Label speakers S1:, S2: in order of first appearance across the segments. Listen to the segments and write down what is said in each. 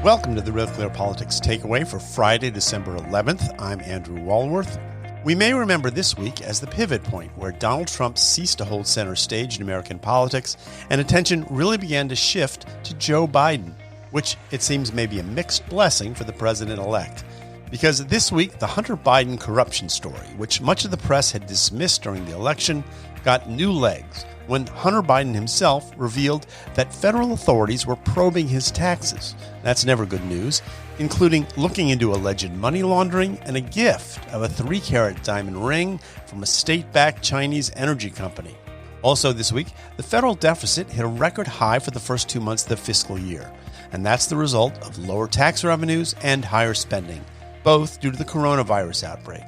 S1: Welcome to the Real Clear Politics Takeaway for Friday, December 11th. I'm Andrew Walworth. We may remember this week as the pivot point where Donald Trump ceased to hold center stage in American politics and attention really began to shift to Joe Biden, which it seems may be a mixed blessing for the president-elect. Because this week, the Hunter Biden corruption story, which much of the press had dismissed during the election, got new legs when Hunter Biden himself revealed that federal authorities were probing his taxes. That's never good news, including looking into alleged money laundering and a gift of a 3-carat diamond ring from a state-backed Chinese energy company. Also this week, the federal deficit hit a record high for the first 2 months of the fiscal year, and that's the result of lower tax revenues and higher spending, both due to the coronavirus outbreak.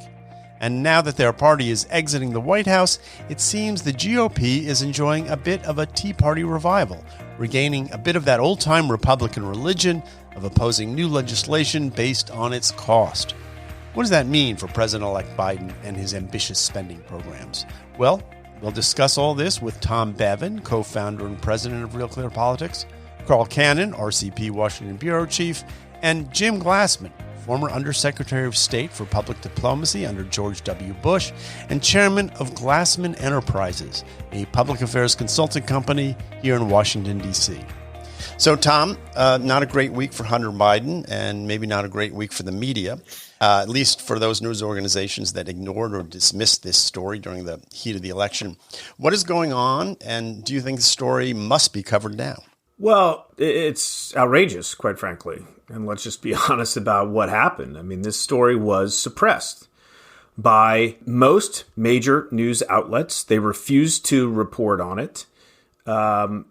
S1: And now that their party is exiting the White House, it seems the GOP is enjoying a bit of a Tea Party revival, regaining a bit of that old-time Republican religion of opposing new legislation based on its cost. What does that mean for President-elect Biden and his ambitious spending programs? Well, we'll discuss all this with Tom Bevan, co-founder and president of RealClearPolitics, Carl Cannon, RCP Washington Bureau Chief, and Jim Glassman, former Undersecretary of State for Public Diplomacy under George W. Bush, and chairman of Glassman Enterprises, a public affairs consulting company here in Washington, D.C. So, Tom, not a great week for Hunter Biden, and maybe not a great week for the media, at least for those news organizations that ignored or dismissed this story during the heat of the election. What is going on, and do you think the story must be covered now?
S2: Well, it's outrageous, quite frankly. And let's just be honest about what happened. I mean, this story was suppressed by most major news outlets. They refused to report on it.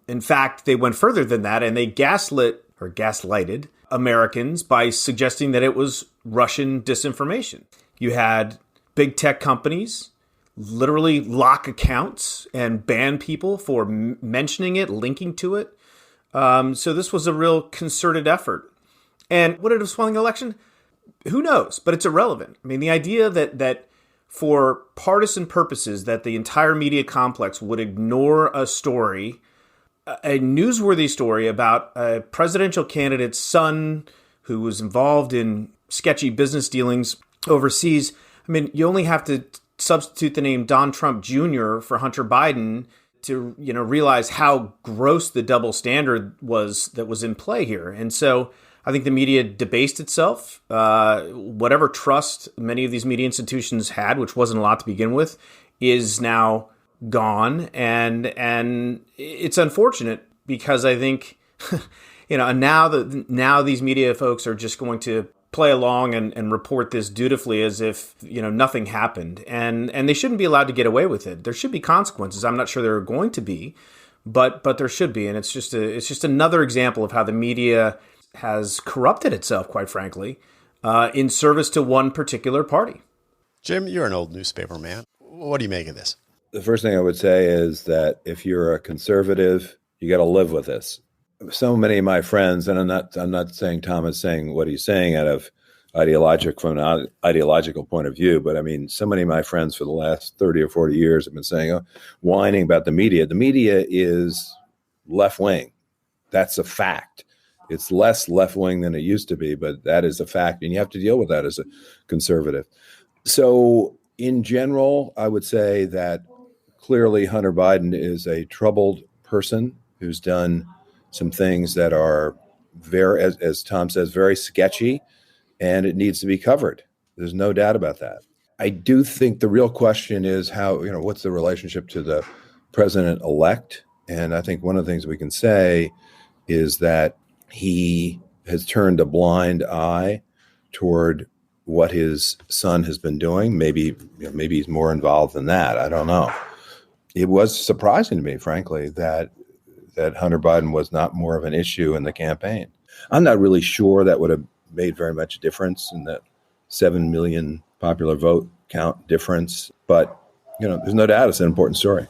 S2: In fact, they went further than that, and they gaslighted Americans by suggesting that it was Russian disinformation. You had big tech companies literally lock accounts and ban people for mentioning it, linking to it. So this was a real concerted effort. And would it have swung the election? Who knows? But it's irrelevant. I mean, the idea that for partisan purposes, that the entire media complex would ignore a story, a newsworthy story about a presidential candidate's son who was involved in sketchy business dealings overseas. I mean, you only have to substitute the name Don Trump Jr. for Hunter Biden to, realize how gross the double standard was that was in play here. And so I think the media debased itself. Whatever trust many of these media institutions had, which wasn't a lot to begin with, is now gone. And it's unfortunate because I think, now these media folks are just going to play along and report this dutifully as if, nothing happened. And they shouldn't be allowed to get away with it. There should be consequences. I'm not sure there are going to be, but there should be. And it's just another example of how the media has corrupted itself, quite frankly, in service to one particular party.
S1: Jim, you're an old newspaper man. What do you make of this?
S3: The first thing I would say is that if you're a conservative, you got to live with this. So many of my friends, and I'm not saying Tom is saying what he's saying out of from an ideological point of view, but I mean, so many of my friends for the last 30 or 40 years have been saying, whining about the media. The media is left wing. That's a fact. It's less left wing than it used to be, but that is a fact, and you have to deal with that as a conservative. So, in general, I would say that clearly Hunter Biden is a troubled person who's done some things that are very, as Tom says, very sketchy, and it needs to be covered. There's no doubt about that. I do think the real question is what's the relationship to the president-elect? And I think one of the things we can say is that he has turned a blind eye toward what his son has been doing. Maybe he's more involved than that. I don't know. It was surprising to me, frankly, that Hunter Biden was not more of an issue in the campaign. I'm not really sure that would have made very much difference in the 7 million popular vote count difference. But, there's no doubt it's an important story.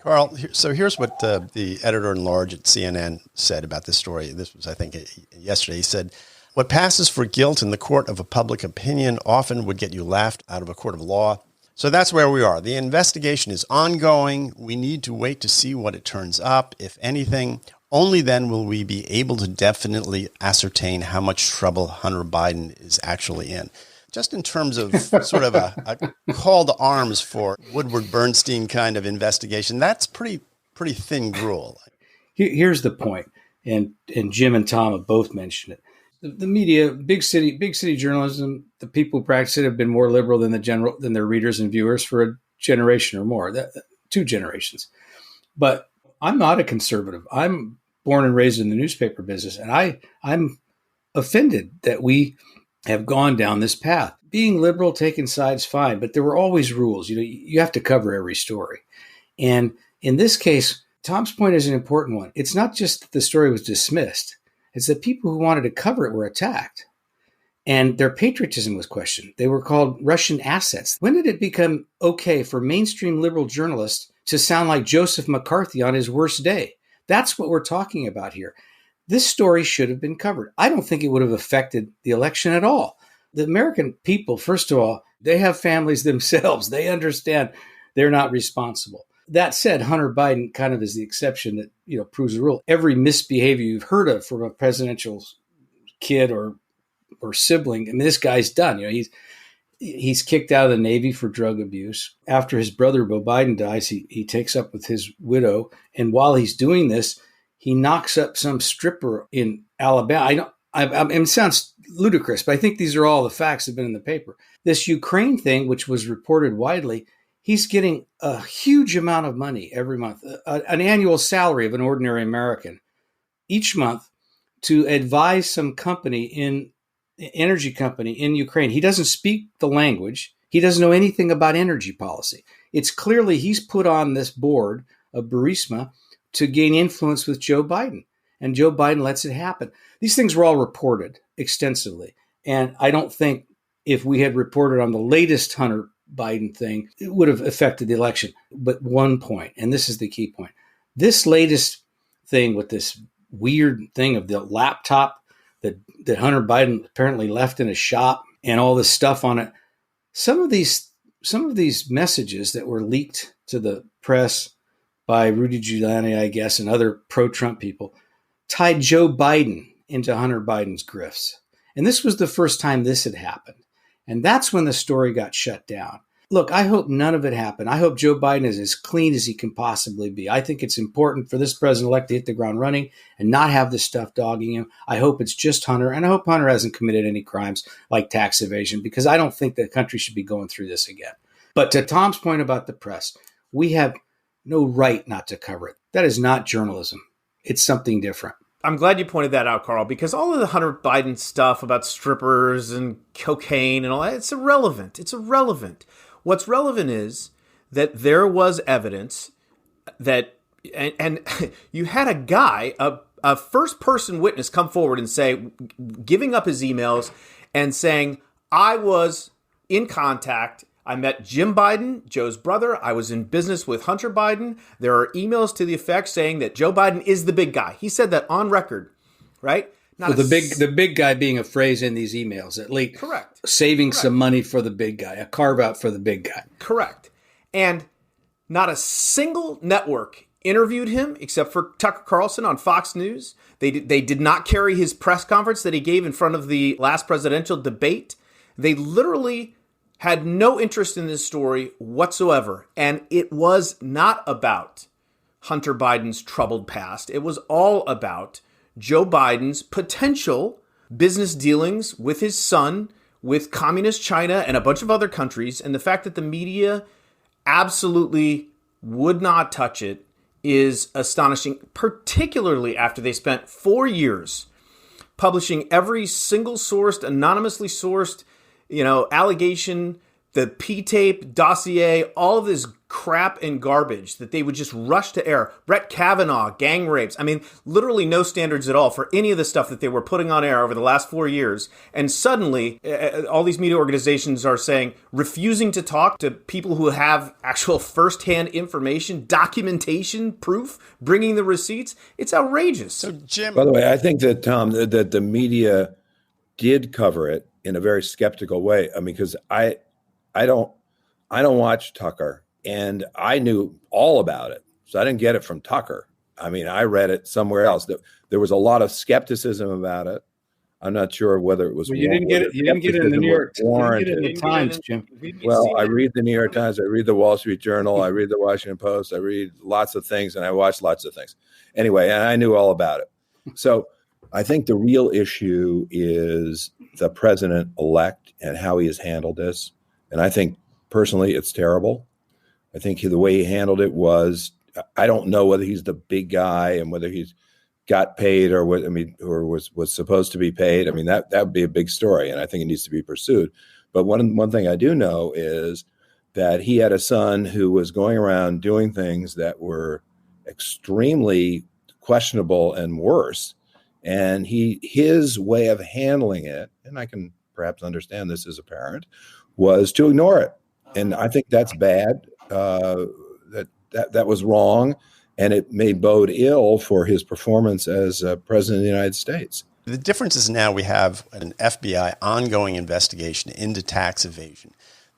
S1: Carl, so here's what the editor-in-large at CNN said about this story. This was, I think, yesterday. He said, "What passes for guilt in the court of a public opinion often would get you laughed out of a court of law. So that's where we are. The investigation is ongoing. We need to wait to see what it turns up, if anything. Only then will we be able to definitely ascertain how much trouble Hunter Biden is actually in. Just in terms of sort of a call to arms for Woodward Bernstein kind of investigation, that's pretty thin gruel.
S4: Here's the point, and Jim and Tom have both mentioned it. The media, big city journalism, the people who practice it have been more liberal than their readers and viewers for a generation or more, 2 generations. But I'm not a conservative. I'm born and raised in the newspaper business, and I'm offended that we have gone down this path. Being liberal, taking sides, fine, but there were always rules. You have to cover every story. And in this case, Tom's point is an important one. It's not just that the story was dismissed. It's that people who wanted to cover it were attacked. And their patriotism was questioned. They were called Russian assets. When did it become okay for mainstream liberal journalists to sound like Joseph McCarthy on his worst day? That's what we're talking about here. This story should have been covered. I don't think it would have affected the election at all. The American people, first of all, they have families themselves. They understand they're not responsible. That said, Hunter Biden kind of is the exception that, proves the rule. Every misbehavior you've heard of from a presidential kid or sibling, this guy's done. He's kicked out of the Navy for drug abuse. After his brother, Beau Biden, dies, he takes up with his widow. And while he's doing this, he knocks up some stripper in Alabama. It sounds ludicrous, but I think these are all the facts that have been in the paper. This Ukraine thing, which was reported widely, he's getting a huge amount of money every month, an annual salary of an ordinary American each month to advise some energy company in Ukraine. He doesn't speak the language. He doesn't know anything about energy policy. It's clearly he's put on this board of Burisma to gain influence with Joe Biden, and Joe Biden lets it happen. These things were all reported extensively, and I don't think if we had reported on the latest Hunter Biden thing, it would have affected the election. But one point, and this is the key point, this latest thing with this weird thing of the laptop that Hunter Biden apparently left in a shop and all this stuff on it, some of these messages that were leaked to the press by Rudy Giuliani, I guess, and other pro-Trump people, tied Joe Biden into Hunter Biden's grifts. And this was the first time this had happened. And that's when the story got shut down. Look, I hope none of it happened. I hope Joe Biden is as clean as he can possibly be. I think it's important for this president-elect to hit the ground running and not have this stuff dogging him. I hope it's just Hunter, and I hope Hunter hasn't committed any crimes like tax evasion, because I don't think the country should be going through this again. But to Tom's point about the press, we have no right not to cover it. That is not journalism. It's something different.
S2: I'm glad you pointed that out, Carl, because all of the Hunter Biden stuff about strippers and cocaine and all that, it's irrelevant. It's irrelevant. What's relevant is that there was evidence that, and you had a guy, a first-person witness come forward and say, giving up his emails and saying, I was in contact. I met Jim Biden, Joe's brother. I was in business with Hunter Biden. There are emails to the effect saying that Joe Biden is the big guy. He said that on record, right?
S4: Well, the big guy being a phrase in these emails that leaked.
S2: Correct.
S4: Saving some money for the big guy, a carve out for the big guy.
S2: Correct. And not a single network interviewed him except for Tucker Carlson on Fox News. They did not carry his press conference that he gave in front of the last presidential debate. They literally had no interest in this story whatsoever. And it was not about Hunter Biden's troubled past. It was all about Joe Biden's potential business dealings with his son, with communist China and a bunch of other countries. And the fact that the media absolutely would not touch it is astonishing, particularly after they spent 4 years publishing every single sourced, anonymously sourced, allegation, the P-tape dossier, all of this crap and garbage that they would just rush to air. Brett Kavanaugh, gang rapes. Literally no standards at all for any of the stuff that they were putting on air over the last 4 years. And suddenly, all these media organizations are refusing to talk to people who have actual firsthand information, documentation, proof, bringing the receipts. It's outrageous.
S1: So, Jim.
S3: By the way, I think that, Tom, that the media did cover it in a very skeptical way. Because I don't watch Tucker, and I knew all about it, so I didn't get it from Tucker. I mean, I read it somewhere else. There was a lot of skepticism about it. I'm not sure whether it was.
S4: Well, you didn't get it. You didn't get it in the New York. You didn't get it in the Times, Jim.
S3: Well, I read the New York Times. I read the Wall Street Journal. I read the Washington Post. I read lots of things, and I watch lots of things. Anyway, and I knew all about it. So I think the real issue is the president-elect and how he has handled this. And I think personally, it's terrible. I think the way he handled it was, I don't know whether he's the big guy and whether he's got paid or what, I mean, or was supposed to be paid. I mean, that would be a big story, and I think it needs to be pursued. But one thing I do know is that he had a son who was going around doing things that were extremely questionable and worse. And his way of handling it, and I can perhaps understand this as a parent, was to ignore it. And I think that's bad. That was wrong. And it may bode ill for his performance as president of the United States.
S1: The difference is now we have an FBI ongoing investigation into tax evasion.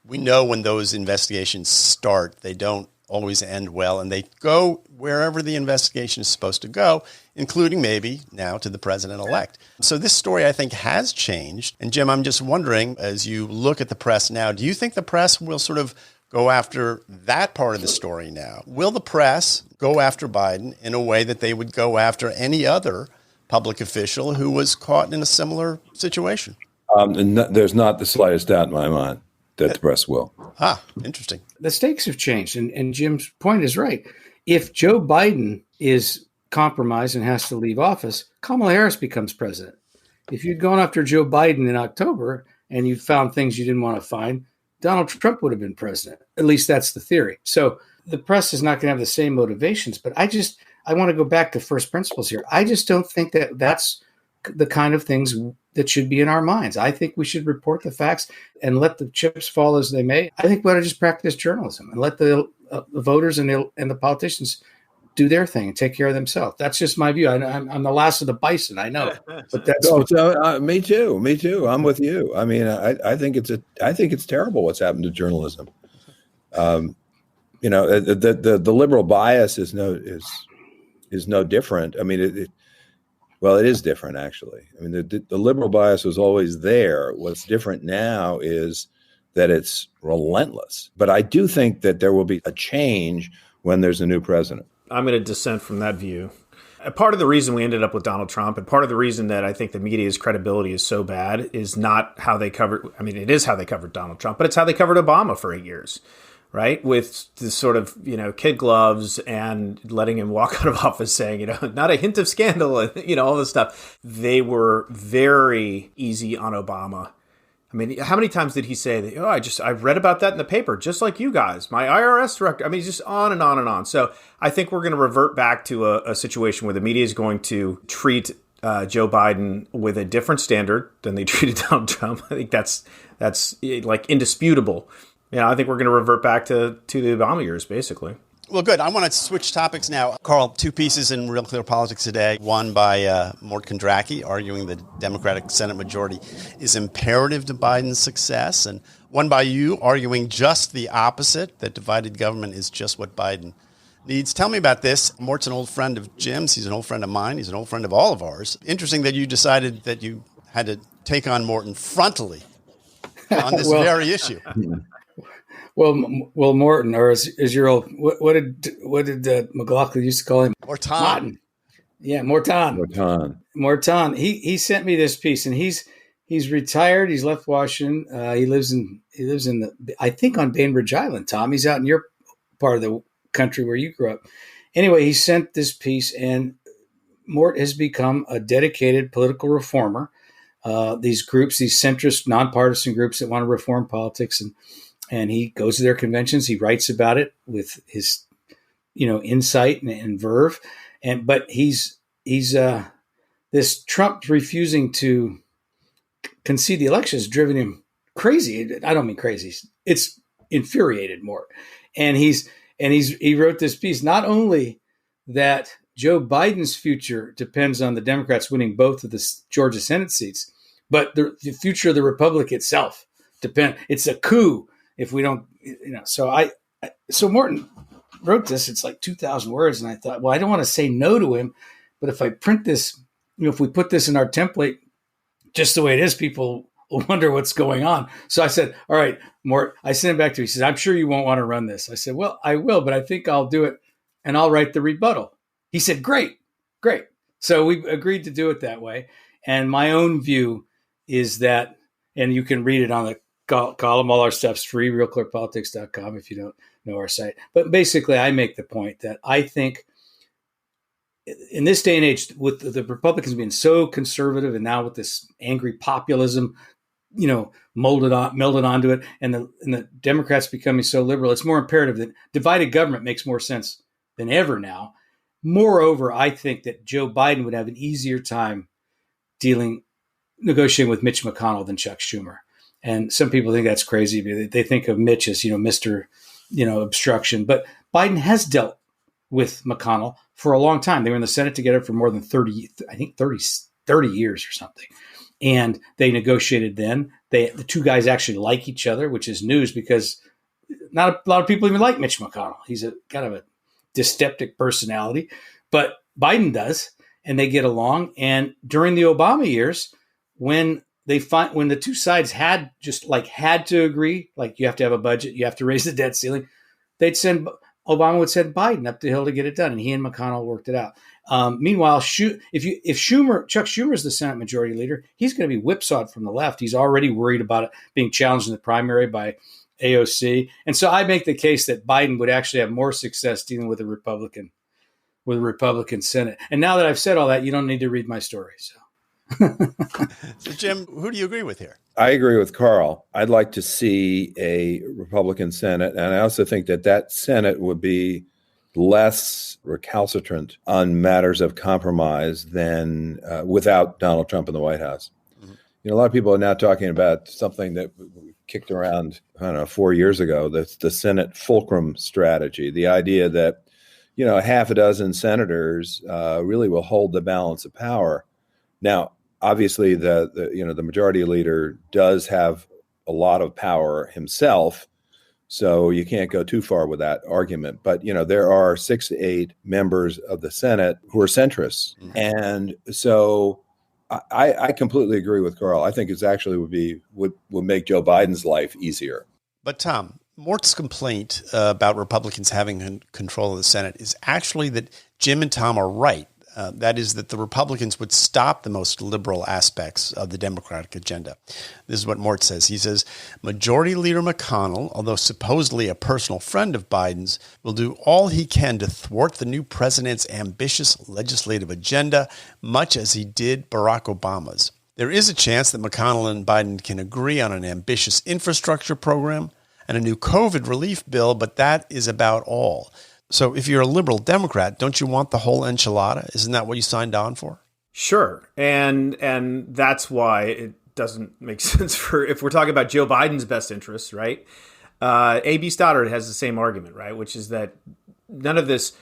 S1: We know when those investigations start, they don't always end well, and they go wherever the investigation is supposed to go, including maybe now to the president-elect. So this story, I think, has changed. And Jim, I'm just wondering, as you look at the press now, do you think the press will sort of go after that part of the story now? Will the press go after Biden in a way that they would go after any other public official who was caught in a similar situation?
S3: There's not the slightest doubt in my mind that the press will.
S1: Interesting.
S4: The stakes have changed, and Jim's point is right. If Joe Biden is compromised and has to leave office, Kamala Harris becomes president. If you'd gone after Joe Biden in October and you found things you didn't want to find, Donald Trump would have been president. At least that's the theory. So the press is not going to have the same motivations. But I want to go back to first principles here. I just don't think that that's the kind of things that should be in our minds. I think we should report the facts and let the chips fall as they may. I think we ought to just practice journalism and let the voters and the politicians do their thing and take care of themselves. That's just my view. I'm the last of the bison, I know, but that's
S3: me too. I'm with you. I mean, I think it's terrible what's happened to journalism. The liberal bias is no different. I mean, it is different actually. I mean, the liberal bias was always there. What's different now is that it's relentless. But I do think that there will be a change when there's a new president.
S2: I'm going to dissent from that view. Part of the reason we ended up with Donald Trump, and part of the reason that I think the media's credibility is so bad, is not how they covered. I mean, it is how they covered Donald Trump, but it's how they covered Obama for 8 years, right? With this sort of, kid gloves and letting him walk out of office saying, not a hint of scandal, and, all this stuff. They were very easy on Obama. I mean, how many times did he say that, I read about that in the paper, just like you guys, my IRS director. I mean, just on and on and on. So I think we're going to revert back to a situation where the media is going to treat Joe Biden with a different standard than they treated Donald Trump. I think that's like indisputable. I think we're going to revert back to the Obama years, basically.
S1: Well, good. I want to switch topics now. Carl, 2 pieces in Real Clear Politics today. One by Mort Kondracki, arguing the Democratic Senate majority is imperative to Biden's success. And one by you, arguing just the opposite, that divided government is just what Biden needs. Tell me about this. Mort's an old friend of Jim's. He's an old friend of mine. He's an old friend of all of ours. Interesting that you decided that you had to take on Morton frontally on this very issue.
S4: Well, Morton, or is your old what did McLaughlin used to call him?
S1: Morton.
S4: Yeah, Morton. Morton. He sent me this piece, and he's retired. He's left Washington. He lives in I think on Bainbridge Island. Tom, he's out in your part of the country where you grew up. Anyway, he sent this piece, and Mort has become a dedicated political reformer. These groups, these centrist, nonpartisan groups that want to reform politics, and he goes to their conventions. He writes about it with his, insight and verve. But he's this Trump refusing to concede the election has driven him crazy. I don't mean crazy. It's infuriated more. And he wrote this piece, not only that Joe Biden's future depends on the Democrats winning both of the Georgia Senate seats, but the future of the Republic itself depends. It's a coup if we don't, So Morton, wrote this. It's like 2,000 words. And I thought, well, I don't want to say no to him. But if I print this, if we put this in our template, just the way it is, people will wonder what's going on. So I said, all right, Mort, I sent it back to him. He said, I'm sure you won't want to run this. I said, well, I will, but I think I'll do it and I'll write the rebuttal. He said, great. So we agreed to do it that way. And my own view is that, and you can read it on the column, all our stuff's free, RealClearPolitics.com if you don't know our site. But basically, I make the point that I think in this day and age, with the Republicans being so conservative and now with this angry populism, melded onto it, and the Democrats becoming so liberal, it's more imperative that divided government makes more sense than ever now. Moreover, I think that Joe Biden would have an easier time negotiating with Mitch McConnell than Chuck Schumer. And some people think that's crazy. They think of Mitch as, Mr. Obstruction. But Biden has dealt with McConnell for a long time. They were in the Senate together for more than 30 years or something. And they negotiated then. The two guys actually like each other, which is news because not a lot of people even like Mitch McConnell. He's a kind of a dyspeptic personality, but Biden does, and they get along. And during the Obama years, when the two sides had to agree, like you have to have a budget, you have to raise the debt ceiling, Obama would send Biden up the hill to get it done, and he and McConnell worked it out. Meanwhile, if Chuck Schumer is the Senate Majority Leader, he's going to be whipsawed from the left. He's already worried about it being challenged in the primary by AOC, and so I make the case that Biden would actually have more success dealing with a Republican Senate. And now that I've said all that, you don't need to read my story. So.
S1: So, Jim, who do you agree with here?
S3: I agree with Carl. I'd like to see a Republican Senate, and I also think that Senate would be less recalcitrant on matters of compromise than without Donald Trump in the White House. Mm-hmm. A lot of people are now talking about something that kicked around, 4 years ago, that's the Senate Fulcrum strategy, the idea that, half a dozen senators really will hold the balance of power. Now, obviously, the majority leader does have a lot of power himself, so you can't go too far with that argument. But there are 6 to 8 members of the Senate who are centrists, mm-hmm. and so I completely agree with Carl. I think it's actually would make Joe Biden's life easier.
S1: But Tom, Mort's complaint about Republicans having control of the Senate is actually that Jim and Tom are right. That is that the Republicans would stop the most liberal aspects of the Democratic agenda. This is what Mort says. He says, Majority Leader McConnell, although supposedly a personal friend of Biden's, will do all he can to thwart the new president's ambitious legislative agenda, much as he did Barack Obama's. There is a chance that McConnell and Biden can agree on an ambitious infrastructure program and a new COVID relief bill, but that is about all. So if you're a liberal Democrat, don't you want the whole enchilada? Isn't that what you signed on for?
S2: Sure. And that's why it doesn't make sense if we're talking about Joe Biden's best interests, right? A.B. Stoddard has the same argument, right? Which is that none of this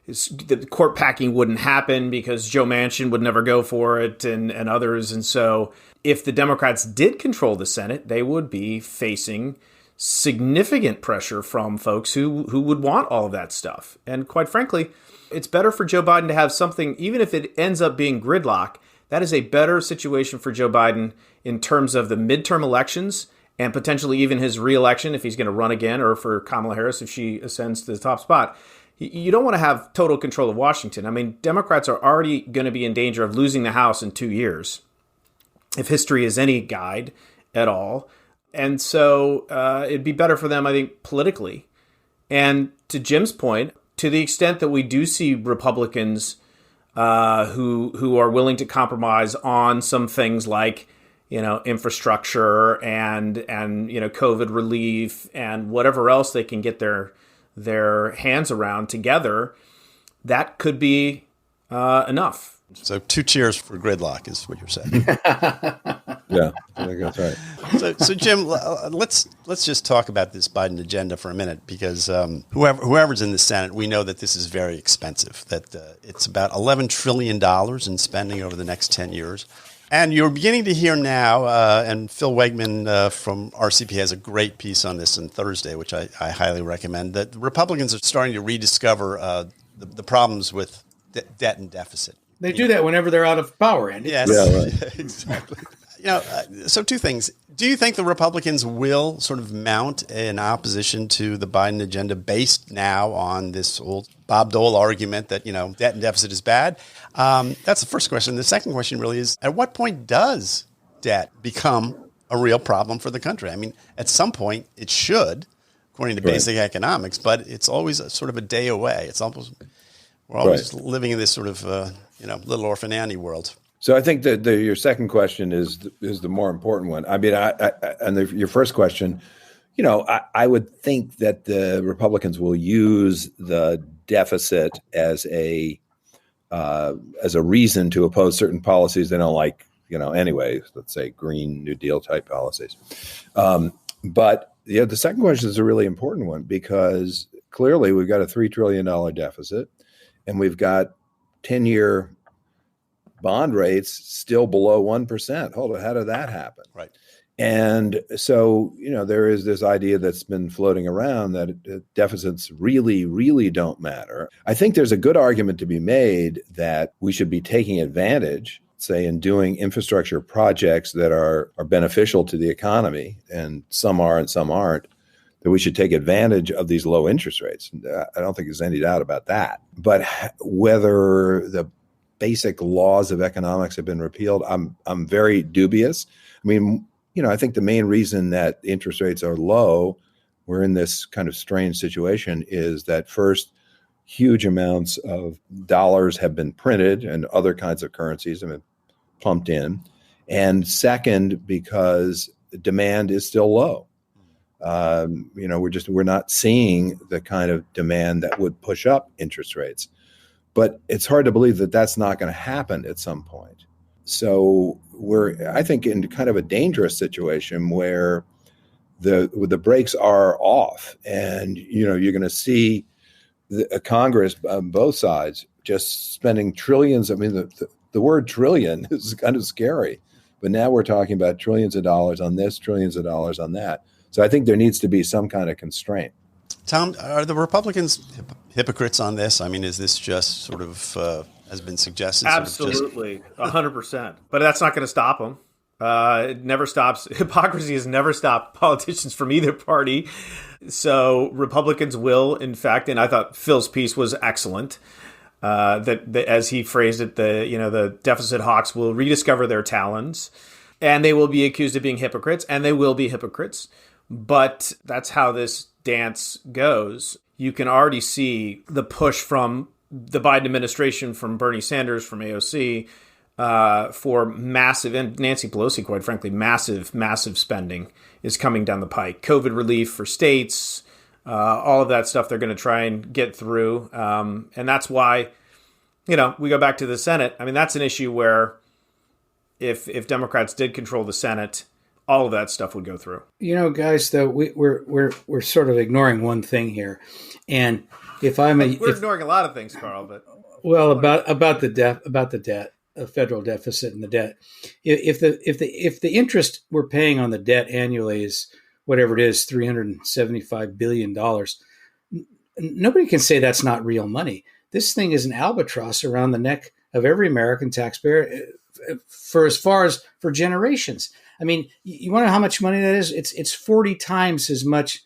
S2: the court packing wouldn't happen because Joe Manchin would never go for it and others. And so if the Democrats did control the Senate, they would be facing significant pressure from folks who would want all of that stuff. And quite frankly, it's better for Joe Biden to have something, even if it ends up being gridlock, that is a better situation for Joe Biden in terms of the midterm elections and potentially even his reelection if he's going to run again, or for Kamala Harris if she ascends to the top spot. You don't want to have total control of Washington. I mean, Democrats are already going to be in danger of losing the House in 2 years, if history is any guide at all. And so it'd be better for them, I think, politically. And to Jim's point, to the extent that we do see Republicans who are willing to compromise on some things like, infrastructure and COVID relief and whatever else they can get their hands around together, that could be enough.
S1: So 2 cheers for gridlock is what you're saying.
S3: Yeah, I think that's right.
S1: So Jim, let's just talk about this Biden agenda for a minute, because whoever's in the Senate, we know that this is very expensive, that it's about $11 trillion in spending over the next 10 years. And you're beginning to hear now, and Phil Wegman from RCP has a great piece on this on Thursday, which I highly recommend, that the Republicans are starting to rediscover the problems with debt and deficit.
S4: They do that whenever they're out of power, Andy.
S1: Yes,
S3: yeah, right.
S1: exactly. So two things. Do you think the Republicans will sort of mount an opposition to the Biden agenda based now on this old Bob Dole argument that, debt and deficit is bad? That's the first question. The second question really is, at what point does debt become a real problem for the country? I mean, at some point it should, according to basic economics, but it's always sort of a day away. We're always living in this sort of, little orphan Annie world.
S3: So I think that your second question is the more important one. I mean, your first question, I would think that the Republicans will use the deficit as a reason to oppose certain policies they don't like, anyway, let's say Green New Deal type policies. But the second question is a really important one, because clearly we've got a $3 trillion deficit and we've got 10-year bond rates still below 1%. Hold on, how did that happen?
S1: Right.
S3: And so, there is this idea that's been floating around that deficits really, really don't matter. I think there's a good argument to be made that we should be taking advantage, say, in doing infrastructure projects that are beneficial to the economy, and some are and some aren't, that we should take advantage of these low interest rates. I don't think there's any doubt about that. But whether the basic laws of economics have been repealed, I'm very dubious. I mean, I think the main reason that interest rates are low, we're in this kind of strange situation, is that first, huge amounts of dollars have been printed and other kinds of currencies have been pumped in. And second, because demand is still low. We're not seeing the kind of demand that would push up interest rates. But it's hard to believe that that's not going to happen at some point. So we're, I think, in kind of a dangerous situation where the brakes are off, and you're going to see a Congress on both sides just spending trillions. I mean, the word trillion is kind of scary, but now we're talking about trillions of dollars on this, trillions of dollars on that. So I think there needs to be some kind of constraint.
S1: Tom, are the Republicans hypocrites on this? I mean, is this just sort of, has been suggested?
S2: Absolutely, 100%. But that's not going to stop them. It never stops. Hypocrisy has never stopped politicians from either party. So Republicans will, in fact, and I thought Phil's piece was excellent, that as he phrased it, the deficit hawks will rediscover their talons, and they will be accused of being hypocrites, and they will be hypocrites. But that's how this dance goes. You can already see the push from the Biden administration, from Bernie Sanders, from AOC, for massive, and Nancy Pelosi, quite frankly, massive spending is coming down the pike. COVID relief for states, all of that stuff they're going to try and get through. And that's why, we go back to the Senate. I mean, that's an issue where if Democrats did control the Senate, all of that stuff would go through.
S4: Guys, though, we're sort of ignoring one thing here, and we're
S2: ignoring a lot of things, Carl. But
S4: about the debt, the federal deficit, and the debt. If the interest we're paying on the debt annually is whatever it is, $375 billion, nobody can say that's not real money. This thing is an albatross around the neck of every American taxpayer for generations. I mean, you want to know how much money that is? It's 40 times as much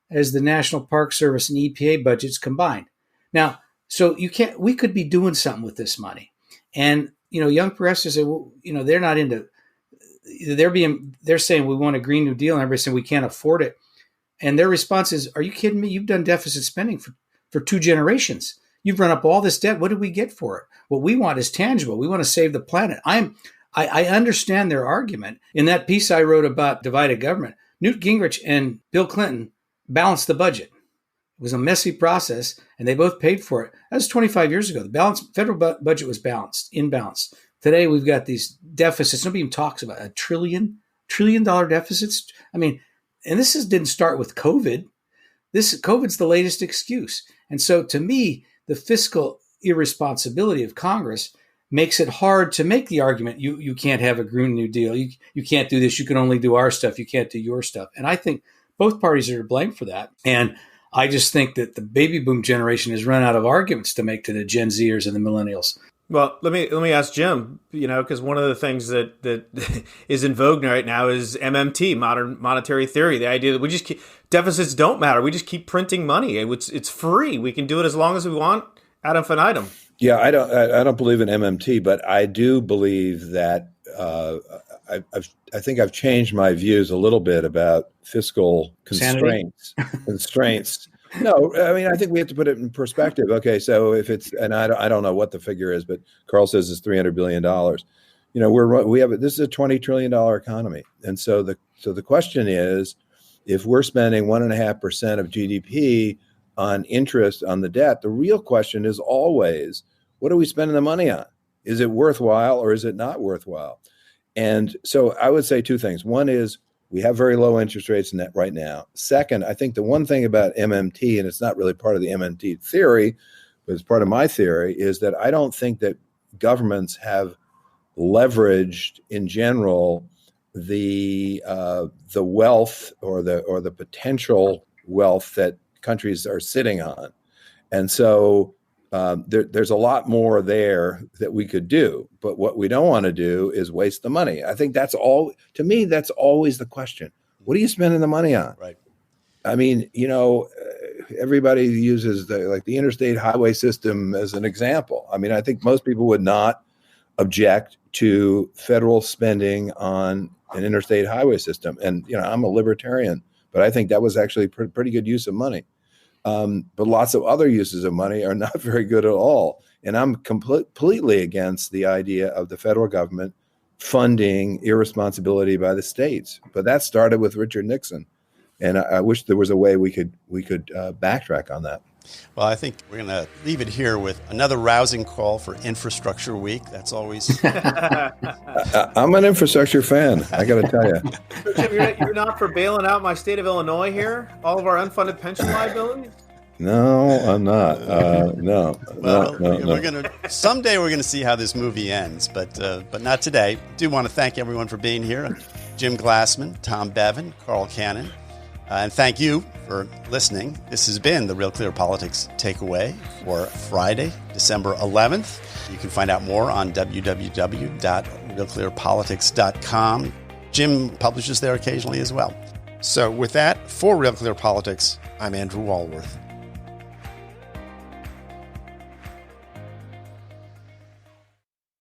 S4: as the National Park Service and EPA budgets combined. Now, so we could be doing something with this money. And, young progressives say, well, they're not into, they're saying we want a Green New Deal, and everybody's saying we can't afford it. And their response is, are you kidding me? You've done deficit spending for 2 generations. You've run up all this debt. What did we get for it? What we want is tangible. We want to save the planet. I understand their argument. In that piece I wrote about divided government, Newt Gingrich and Bill Clinton balanced the budget. It was a messy process, and they both paid for it. That was 25 years ago. The federal budget was in balance. Today, we've got these deficits. Nobody even talks about $1 trillion deficits. I mean, and this didn't start with COVID. COVID's the latest excuse. And so to me, the fiscal irresponsibility of Congress makes it hard to make the argument you can't have a Green New Deal. You can't do this. You can only do our stuff. You can't do your stuff. And I think both parties are to blame for that. And I just think that the baby boom generation has run out of arguments to make to the Gen Zers and the millennials.
S2: Well, let me ask Jim, because one of the things that is in vogue right now is MMT, modern monetary theory. The idea that we just deficits don't matter. We just keep printing money. It's free. We can do it as long as we want ad infinitum.
S3: Yeah, I don't believe in MMT, but I do believe that I think I've changed my views a little bit about fiscal constraints. No, I mean, I think we have to put it in perspective. Okay, so if it's, and I don't know what the figure is, but Carl says it's $300 billion. This is a $20 trillion economy, and so the question is, if we're spending 1.5% of GDP on interest on the debt, the real question is always, what are we spending the money on? Is it worthwhile or is it not worthwhile? And so I would say two things. One is we have very low interest rates right now. Second, I think the one thing about MMT, and it's not really part of the MMT theory, but it's part of my theory, is that I don't think that governments have leveraged in general the wealth or the potential wealth that countries are sitting on. And so there's a lot more there that we could do, but what we don't want to do is waste the money. I think that's all, to me, that's always the question. What are you spending the money on?
S1: Right.
S3: I mean, everybody uses the interstate highway system as an example. I mean, I think most people would not object to federal spending on an interstate highway system. And, I'm a libertarian, but I think that was actually pretty good use of money. But lots of other uses of money are not very good at all. And I'm completely against the idea of the federal government funding irresponsibility by the states. But that started with Richard Nixon. And I wish there was a way we could backtrack on that.
S1: Well, I think we're going to leave it here with another rousing call for Infrastructure Week. That's always...
S3: I'm an infrastructure fan, I got to tell you.
S2: Jim, you're not for bailing out my state of Illinois here? All of our unfunded pension liabilities?
S3: No, I'm not. No.
S1: We're going to someday we're going to see how this movie ends, but not today. I do want to thank everyone for being here. Jim Glassman, Tom Bevan, Carl Cannon. And thank you for listening. This has been the Real Clear Politics Takeaway for Friday, December 11th. You can find out more on www.realclearpolitics.com. Jim publishes there occasionally as well. So with that, for Real Clear Politics, I'm Andrew Walworth.